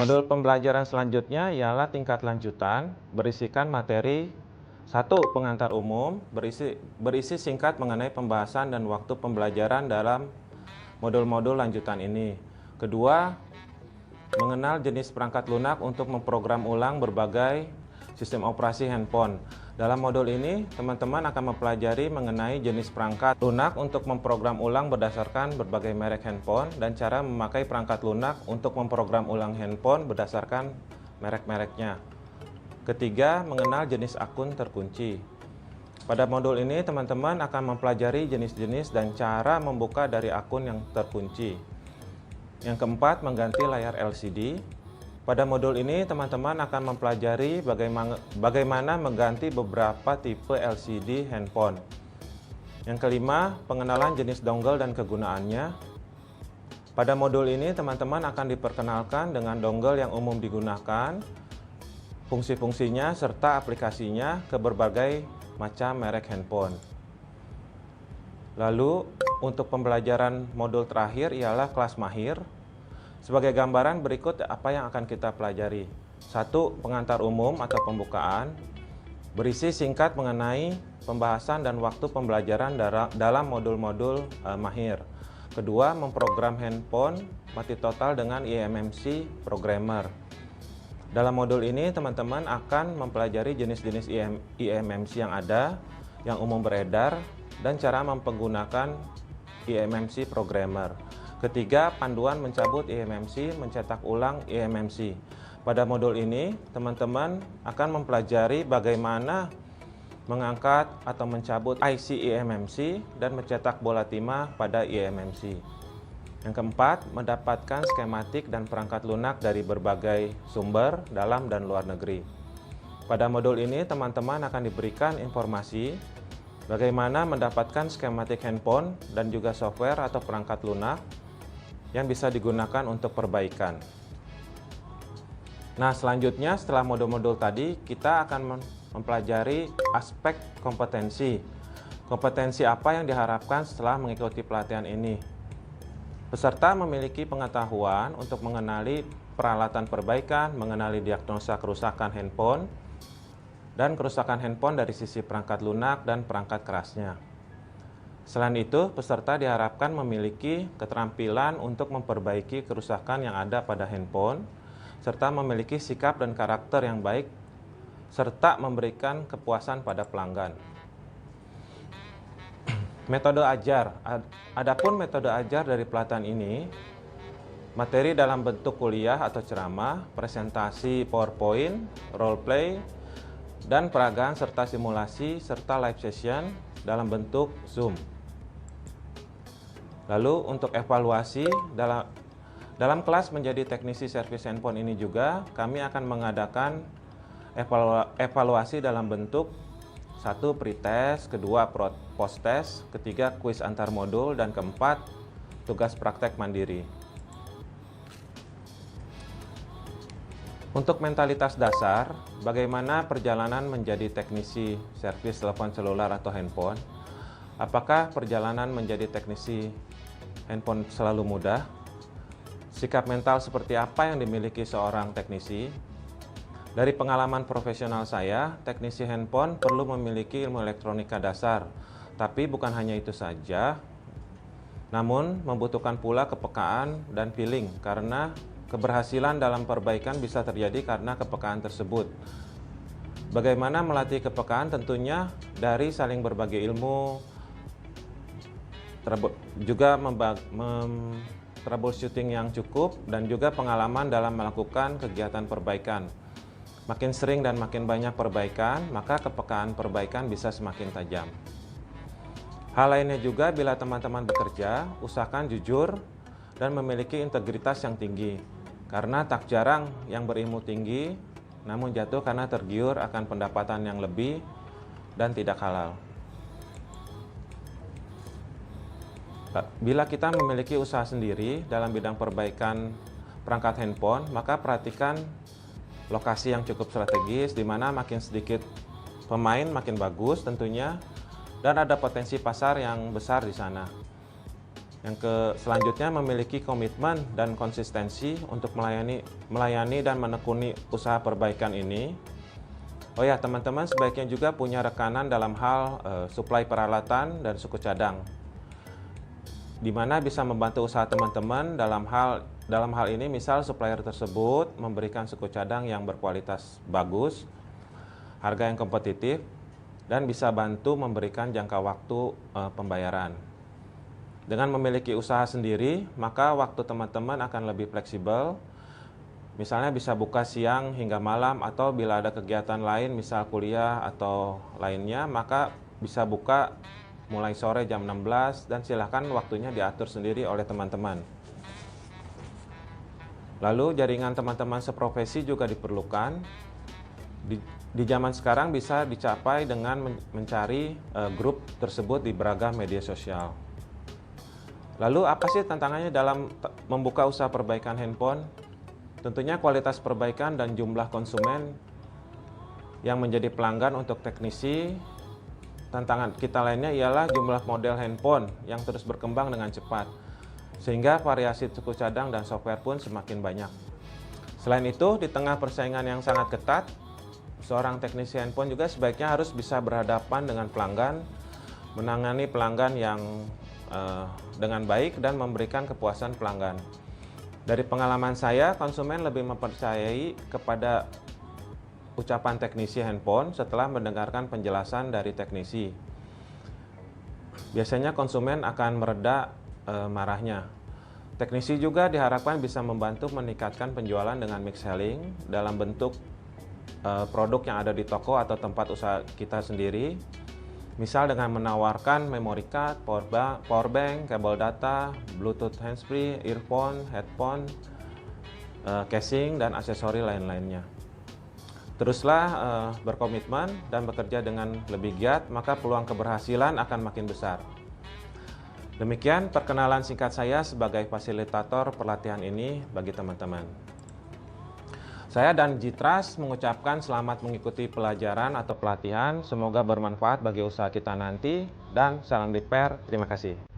Modul pembelajaran selanjutnya ialah tingkat lanjutan, berisikan materi 1. Pengantar umum, berisi singkat mengenai pembahasan dan waktu pembelajaran dalam modul-modul lanjutan ini. Kedua, mengenal jenis perangkat lunak untuk memprogram ulang berbagai sistem operasi handphone. Dalam modul ini, teman-teman akan mempelajari mengenai jenis perangkat lunak untuk memprogram ulang berdasarkan berbagai merek handphone dan cara memakai perangkat lunak untuk memprogram ulang handphone berdasarkan merek-mereknya. Ketiga, mengenal jenis akun terkunci. Pada modul ini, teman-teman akan mempelajari jenis-jenis dan cara membuka dari akun yang terkunci. Yang keempat, mengganti layar LCD. Pada modul ini, teman-teman akan mempelajari bagaimana mengganti beberapa tipe LCD handphone. Yang kelima, pengenalan jenis dongle dan kegunaannya. Pada modul ini, teman-teman akan diperkenalkan dengan dongle yang umum digunakan, fungsi-fungsinya, serta aplikasinya ke berbagai macam merek handphone. Lalu, untuk pembelajaran modul terakhir ialah kelas mahir. Sebagai gambaran berikut apa yang akan kita pelajari. 1. Pengantar umum atau pembukaan, berisi singkat mengenai pembahasan dan waktu pembelajaran dalam modul-modul mahir. Kedua, memprogram handphone mati total dengan eMMC Programmer. Dalam modul ini, teman-teman akan mempelajari jenis-jenis eMMC yang ada, yang umum beredar, dan cara menggunakan eMMC Programmer. Ketiga, panduan mencabut eMMC, mencetak ulang eMMC. Pada modul ini, teman-teman akan mempelajari bagaimana mengangkat atau mencabut IC eMMC dan mencetak bola timah pada eMMC. Yang keempat, mendapatkan skematik dan perangkat lunak dari berbagai sumber dalam dan luar negeri. Pada modul ini, teman-teman akan diberikan informasi bagaimana mendapatkan skematik handphone dan juga software atau perangkat lunak yang bisa digunakan untuk perbaikan. Nah, selanjutnya setelah modul-modul tadi, kita akan mempelajari aspek kompetensi. Kompetensi apa yang diharapkan setelah mengikuti pelatihan ini? Peserta memiliki pengetahuan untuk mengenali peralatan perbaikan, mengenali diagnosa kerusakan handphone, dan kerusakan handphone dari sisi perangkat lunak dan perangkat kerasnya. Selain itu, peserta diharapkan memiliki keterampilan untuk memperbaiki kerusakan yang ada pada handphone, serta memiliki sikap dan karakter yang baik, serta memberikan kepuasan pada pelanggan. Metode ajar. Adapun metode ajar dari pelatihan ini, materi dalam bentuk kuliah atau ceramah, presentasi PowerPoint, role play, dan peragaan serta simulasi, serta live session dalam bentuk Zoom. Lalu untuk evaluasi, dalam kelas menjadi teknisi servis handphone ini juga kami akan mengadakan evaluasi dalam bentuk 1. Pretest, kedua post test, ketiga kuis antar modul, dan keempat tugas praktek mandiri. Untuk mentalitas dasar, bagaimana perjalanan menjadi teknisi servis telepon seluler atau handphone? Apakah perjalanan menjadi teknisi handphone selalu mudah? Sikap mental seperti apa yang dimiliki seorang teknisi? Dari pengalaman profesional saya, teknisi handphone perlu memiliki ilmu elektronika dasar. Tapi bukan hanya itu saja, namun membutuhkan pula kepekaan dan feeling, karena keberhasilan dalam perbaikan bisa terjadi karena kepekaan tersebut. Bagaimana melatih kepekaan? Tentunya dari saling berbagi ilmu, juga troubleshooting yang cukup, dan juga pengalaman dalam melakukan kegiatan perbaikan. Makin sering dan makin banyak perbaikan, maka kepekaan perbaikan bisa semakin tajam. Hal lainnya juga, bila teman-teman bekerja, usahakan jujur dan memiliki integritas yang tinggi. Karena tak jarang yang berilmu tinggi, namun jatuh karena tergiur akan pendapatan yang lebih dan tidak halal. Bila kita memiliki usaha sendiri dalam bidang perbaikan perangkat handphone, maka perhatikan lokasi yang cukup strategis, di mana makin sedikit pemain makin bagus tentunya, dan ada potensi pasar yang besar di sana. Selanjutnya memiliki komitmen dan konsistensi untuk melayani dan menekuni usaha perbaikan ini. Oh ya, teman-teman sebaiknya juga punya rekanan dalam hal suplai peralatan dan suku cadang, di mana bisa membantu usaha teman-teman dalam hal ini. Misal supplier tersebut memberikan suku cadang yang berkualitas bagus, harga yang kompetitif, dan bisa bantu memberikan jangka waktu pembayaran. Dengan memiliki usaha sendiri, maka waktu teman-teman akan lebih fleksibel. Misalnya bisa buka siang hingga malam, atau bila ada kegiatan lain, misal kuliah atau lainnya, maka bisa buka mulai sore jam 16, dan silahkan waktunya diatur sendiri oleh teman-teman. Lalu jaringan teman-teman seprofesi juga diperlukan. Di zaman sekarang bisa dicapai dengan mencari grup tersebut di beragam media sosial. Lalu apa sih tantangannya dalam membuka usaha perbaikan handphone? Tentunya kualitas perbaikan dan jumlah konsumen yang menjadi pelanggan untuk teknisi. Tantangan kita lainnya ialah jumlah model handphone yang terus berkembang dengan cepat, sehingga variasi suku cadang dan software pun semakin banyak. Selain itu, di tengah persaingan yang sangat ketat, seorang teknisi handphone juga sebaiknya harus bisa berhadapan dengan pelanggan, menangani pelanggan yang dengan baik, dan memberikan kepuasan pelanggan. Dari pengalaman saya, konsumen lebih mempercayai kepada ucapan teknisi handphone setelah mendengarkan penjelasan dari teknisi. Biasanya konsumen akan mereda marahnya. Teknisi juga diharapkan bisa membantu meningkatkan penjualan dengan mix selling dalam bentuk produk yang ada di toko atau tempat usaha kita sendiri. Misal dengan menawarkan memory card, power bank, kabel data, Bluetooth handsfree, earphone, headphone, casing, dan aksesori lain-lainnya. Teruslah berkomitmen dan bekerja dengan lebih giat, maka peluang keberhasilan akan makin besar. Demikian perkenalan singkat saya sebagai fasilitator pelatihan ini bagi teman-teman. Saya dan Jitras mengucapkan selamat mengikuti pelajaran atau pelatihan. Semoga bermanfaat bagi usaha kita nanti, dan salam repair. Terima kasih.